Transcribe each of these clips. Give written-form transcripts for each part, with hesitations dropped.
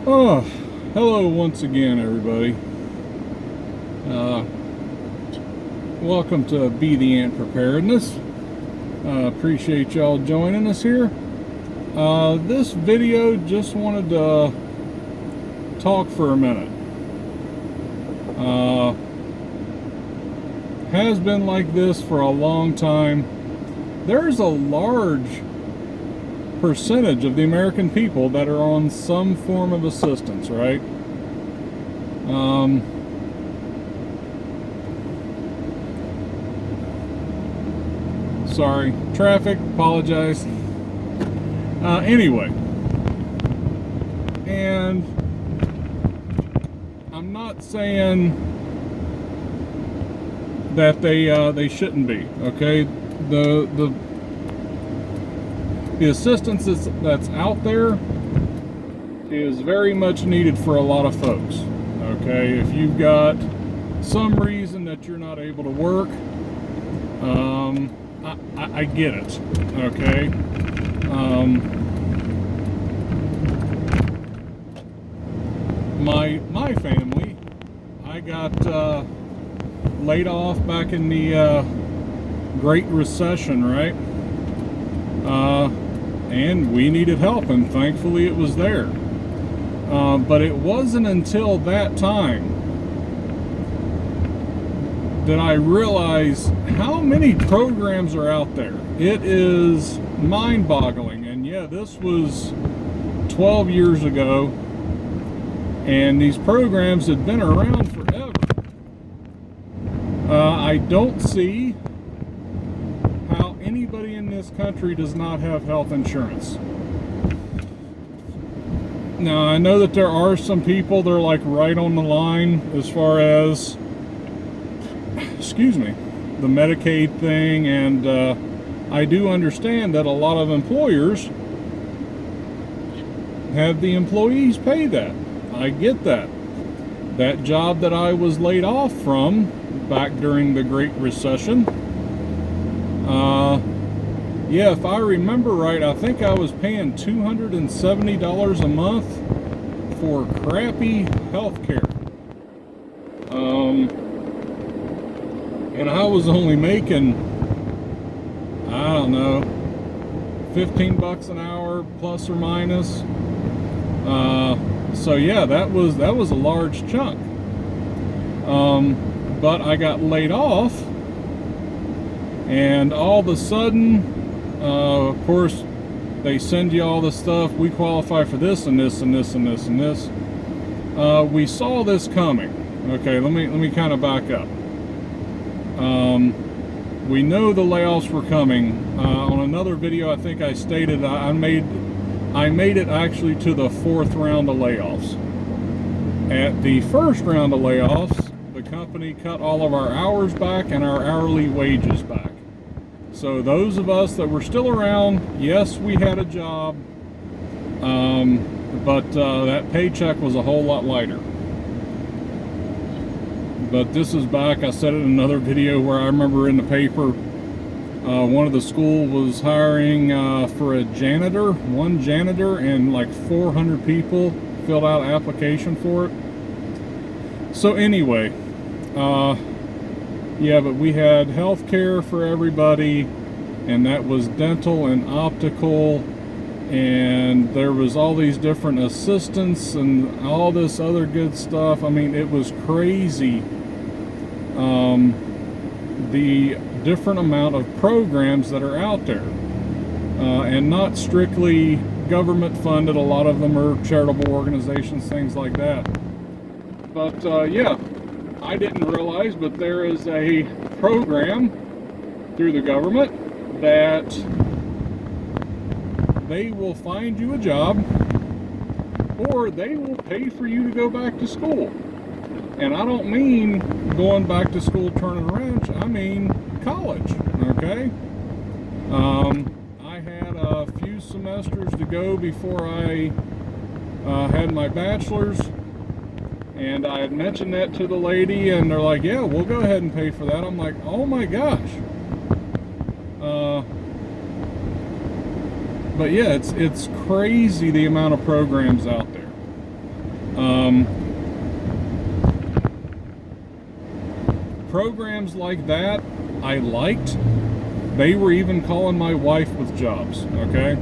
Oh, hello once again, everybody. Uh, Welcome to Be the Ant Preparedness. Appreciate y'all joining us here. This video just wanted to talk for a minute. Has been like this for a long time. There's a large percentage of the American people that are on some form of assistance, right? Sorry, traffic, apologize. Anyway, and I'm not saying that they shouldn't be, okay? The assistance that's out there is very much needed for a lot of folks, okay? If you've got some reason that you're not able to work, I get it, okay? My family, I got laid off back in the Great Recession, right? And we needed help, and thankfully it was there. But it wasn't until that time that I realized how many programs are out there. It is mind-boggling. And yeah, this was 12 years ago, and these programs had been around forever. I don't see how anybody in this country does not have health insurance. Now, I know that there are some people that are like right on the line as far as, excuse me, the Medicaid thing, and I do understand that a lot of employers have the employees pay that. I get that. That job that I was laid off from back during the Great Recession, yeah, if I remember right, I think I was paying $270 a month for crappy health care. And I was only making, I don't know, 15 bucks an hour plus or minus. So yeah, that was a large chunk. But I got laid off, and all of a sudden, of course, they send you all this stuff. We qualify for this and this and this and this and this. We saw this coming. Okay, let me kind of back up. We know the layoffs were coming. On another video, I think I stated I made it actually to the 4th round of layoffs. At the 1st round of layoffs, the company cut all of our hours back and our hourly wages back. So those of us that were still around, yes, we had a job, but that paycheck was a whole lot lighter. But this is back, I said it in another video, where I remember in the paper, one of the school was hiring for a janitor, one janitor, and like 400 people filled out an application for it. So anyway, yeah, but we had health care for everybody, and that was dental and optical, and there was all these different assistants and all this other good stuff. I mean, it was crazy. The different amount of programs that are out there, and not strictly government funded. A lot of them are charitable organizations, things like that. But yeah, I didn't realize, but there is a program through the government that they will find you a job, or they will pay for you to go back to school. And I don't mean going back to school turning a wrench, I mean college, okay? I had a few semesters to go before I had my bachelor's, and I had mentioned that to the lady, and they're like, yeah, we'll go ahead and pay for that. I'm like, oh my gosh. But yeah, it's crazy the amount of programs out there. Programs like that I liked. They were even calling my wife with jobs, okay?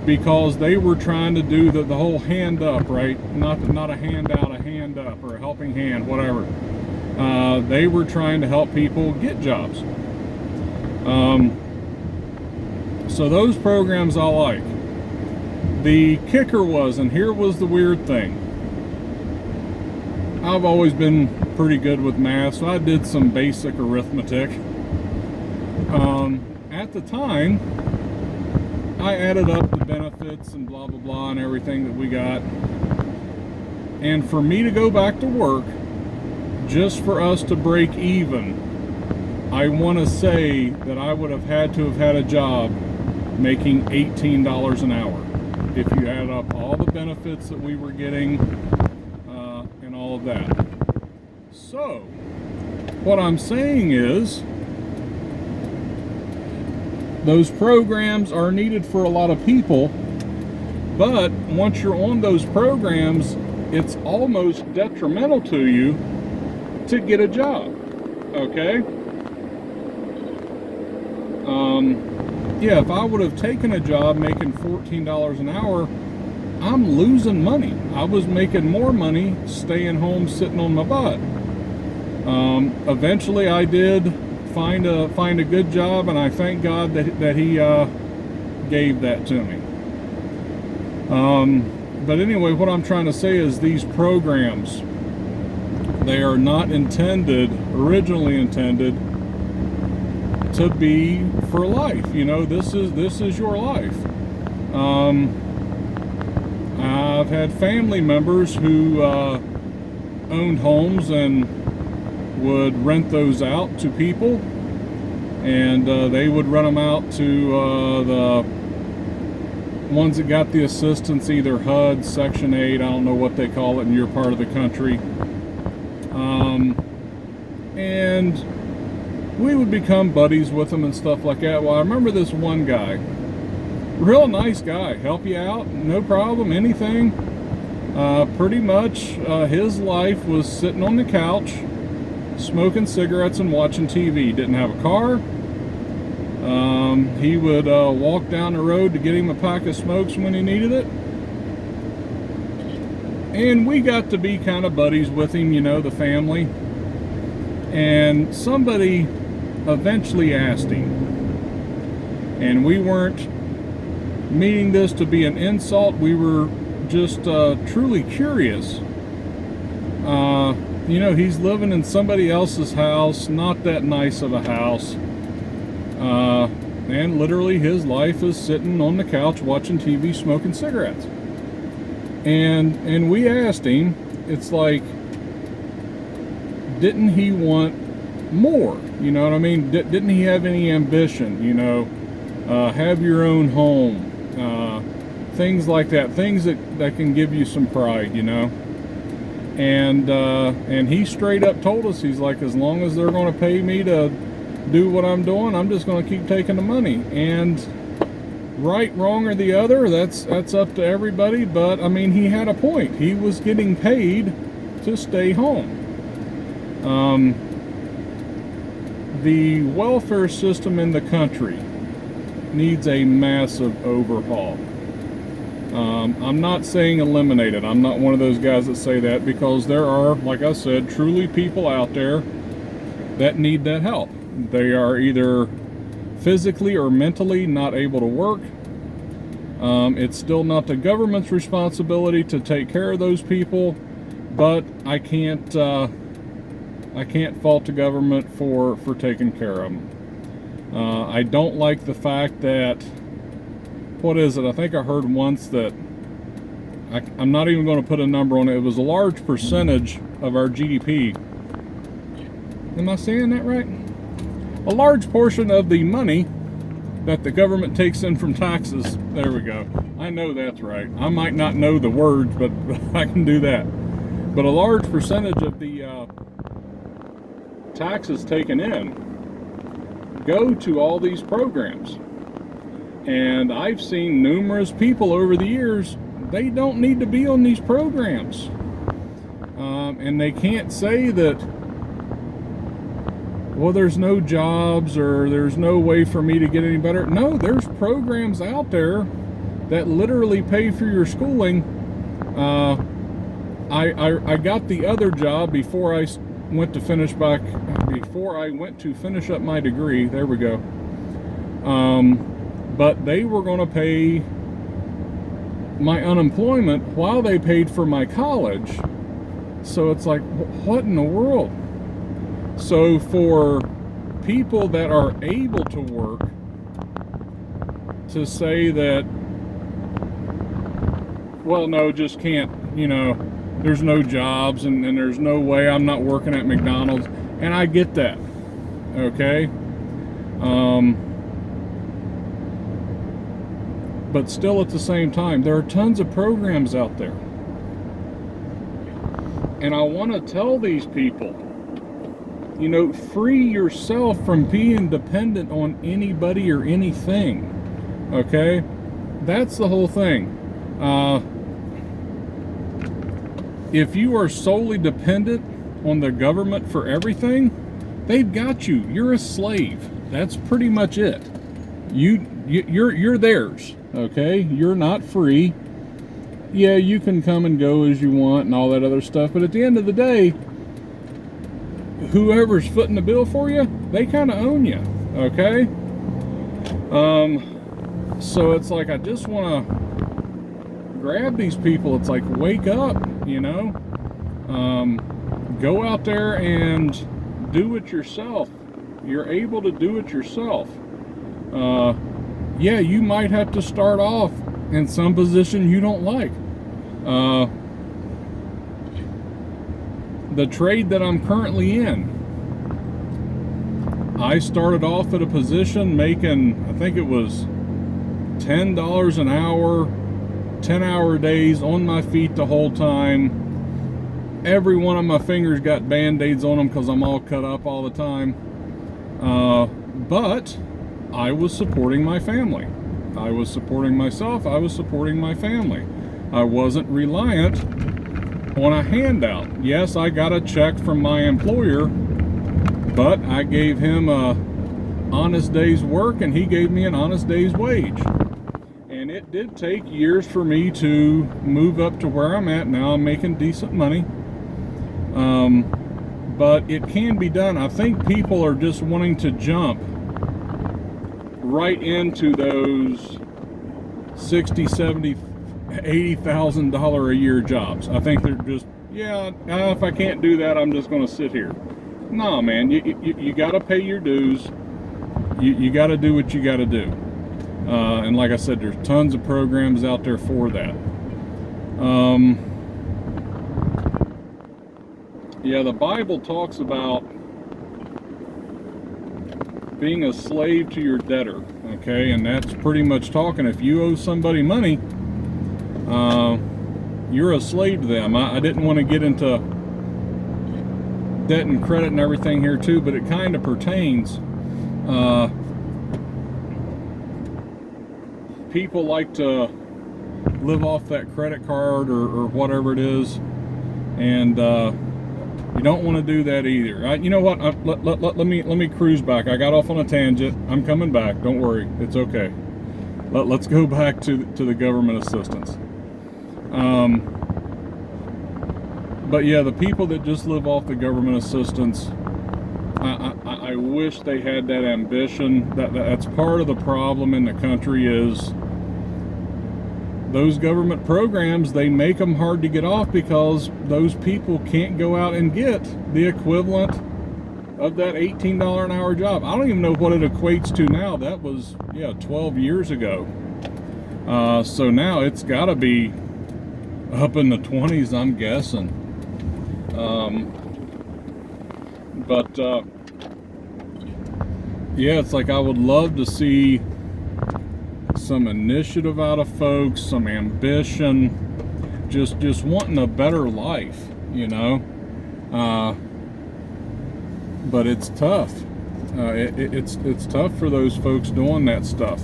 Because they were trying to do the whole hand up, right? Not a handout, a hand up, or a helping hand, whatever. They were trying to help people get jobs. So those programs I like. The kicker was, and here was the weird thing, I've always been pretty good with math, so I did some basic arithmetic. At the time, I added up the benefits and blah blah blah and everything that we got, and for me to go back to work, just for us to break even, I want to say that I would have had to have had a job making $18 an hour if you add up all the benefits that we were getting and all of that. So what I'm saying is, those programs are needed for a lot of people, but once you're on those programs, it's almost detrimental to you to get a job, okay? Yeah, if I would have taken a job making $14 an hour, I'm losing money. I was making more money staying home sitting on my butt. Eventually I did find a good job, and I thank God that he gave that to me. But anyway, what I'm trying to say is these programs, they are not originally intended to be for life. You know, this is your life. I've had family members who owned homes and would rent those out to people, and they would rent them out to the ones that got the assistance, either HUD, Section 8, I don't know what they call it in your part of the country. And we would become buddies with them and stuff like that. Well, I remember this one guy, real nice guy, help you out, no problem, anything. Pretty much his life was sitting on the couch, smoking cigarettes and watching TV. Didn't have a car. He would walk down the road to get him a pack of smokes when he needed it. And we got to be kind of buddies with him, you know, the family. And somebody eventually asked him, and we weren't meaning this to be an insult, we were just truly curious. You know, he's living in somebody else's house, not that nice of a house, and literally his life is sitting on the couch watching TV, smoking cigarettes. And we asked him, it's like, didn't he want more? You know what I mean? Didn't he have any ambition? You know, have your own home, things like that, things that can give you some pride, you know. And he straight up told us, he's like, as long as they're going to pay me to do what I'm doing, I'm just going to keep taking the money. And right, wrong, or the other, that's up to everybody. But I mean, he had a point. He was getting paid to stay home. The welfare system in the country needs a massive overhaul. I'm not saying eliminate it. I'm not one of those guys that say that, because there are, like I said, truly people out there that need that help. They are either physically or mentally not able to work. It's still not the government's responsibility to take care of those people, but I can't fault the government for taking care of them. I don't like the fact that, what is it? I think I heard once that, I'm not even going to put a number on it. It was a large percentage of our GDP. Am I saying that right? A large portion of the money that the government takes in from taxes. There we go. I know that's right. I might not know the words, but I can do that. But a large percentage of the taxes taken in go to all these programs. And I've seen numerous people over the years, they don't need to be on these programs. And they can't say that, well, there's no jobs or there's no way for me to get any better. No, there's programs out there that literally pay for your schooling. I got the other job before I went to finish up my degree. There we go. But they were going to pay my unemployment while they paid for my college. So it's like, what in the world? So for people that are able to work to say that, well, no, just can't, there's no jobs and there's no way, I'm not working at McDonald's. And I get that, okay? But still at the same time, there are tons of programs out there. And I want to tell these people, free yourself from being dependent on anybody or anything, okay? That's the whole thing. If you are solely dependent on the government for everything, they've got you. You're a slave. That's pretty much it. You're theirs, okay? You're not free. Yeah, you can come and go as you want and all that other stuff, but at the end of the day, whoever's footing the bill for you, they kind of own you, okay? So it's like, I just want to grab these people. It's like, wake up, go out there and do it yourself. You're able to do it yourself. Yeah, you might have to start off in some position you don't like. The trade that I'm currently in, I started off at a position making, I think it was $10 an hour, 10-hour days, on my feet the whole time. Every one of my fingers got band-aids on them because I'm all cut up all the time. But I was supporting my family. I was supporting myself. I was supporting my family. I wasn't reliant on a handout. Yes, I got a check from my employer, but I gave him a honest day's work and he gave me an honest day's wage. And it did take years for me to move up to where I'm at now. I'm making decent money. But it can be done. I think people are just wanting to jump right into those $60,000, $70,000, $80,000 a year jobs. I think they're just, if I can't do that, I'm just going to sit here. No, man, you got to pay your dues. You got to do what you got to do. And like I said, there's tons of programs out there for that. The Bible talks about being a slave to your debtor, okay? And that's pretty much talking, if you owe somebody money, you're a slave to them. I didn't want to get into debt and credit and everything here too, but it kind of pertains. People like to live off that credit card or whatever it is, and you don't want to do that either. You know what? Let me cruise back. I got off on a tangent. I'm coming back. Don't worry. It's okay. Let's go back to the government assistance. But yeah, the people that just live off the government assistance, I wish they had that ambition. That's part of the problem in the country is those government programs, they make them hard to get off because those people can't go out and get the equivalent of that $18 an hour job. I don't even know what it equates to now. That was, 12 years ago. So now it's got to be up in the 20s, I'm guessing. It's like I would love to see some initiative out of folks, some ambition, just wanting a better life, but it's tough. It's tough for those folks doing that stuff,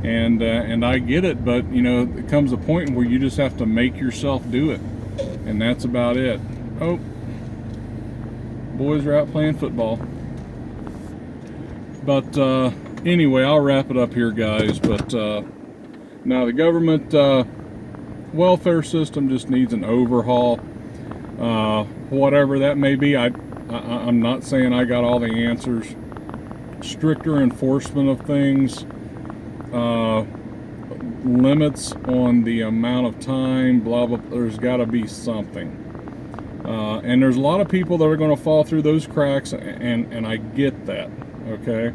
and I get it, but it comes a point where you just have to make yourself do it, and that's about it. Oh, boys are out playing football. But anyway, I'll wrap it up here, guys. But now the government welfare system just needs an overhaul. Whatever that may be, I'm not saying I got all the answers. Stricter enforcement of things, limits on the amount of time, blah blah. There's got to be something. And there's a lot of people that are going to fall through those cracks, and I get that. Okay.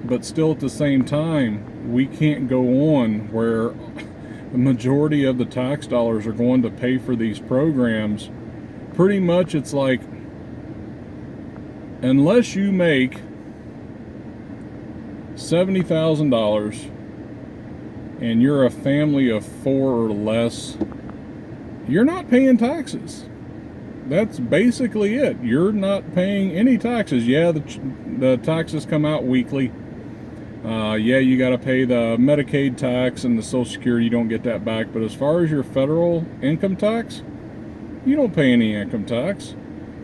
But still, at the same time, we can't go on where the majority of the tax dollars are going to pay for these programs. Pretty much, it's like, unless you make $70,000 and you're a family of 4 or less, you're not paying taxes. That's basically it. You're not paying any taxes. Yeah, the taxes come out weekly. Yeah, you got to pay the Medicaid tax and the Social Security. You don't get that back. But as far as your federal income tax, you don't pay any income tax.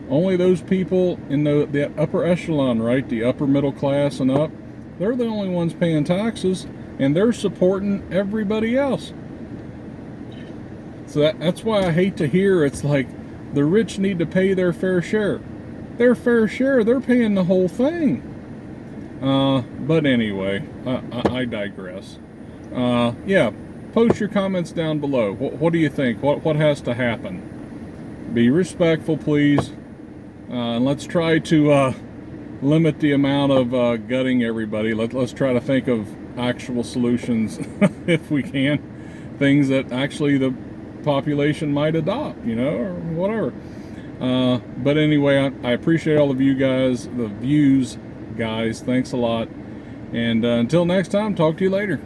Only those people in the upper echelon, right? The upper middle class and up, they're the only ones paying taxes, and they're supporting everybody else. So that's why I hate to hear it's like the rich need to pay their fair share. Their fair share, they're paying the whole thing. But anyway, I digress. Yeah, post your comments down below. What do you think? What has to happen? Be respectful, please. And let's try to limit the amount of gutting everybody. Let's try to think of actual solutions if we can. Things that actually the population might adopt, you know, or whatever. But anyway, I appreciate all of you guys, the views, guys. Thanks a lot. And until next time, talk to you later.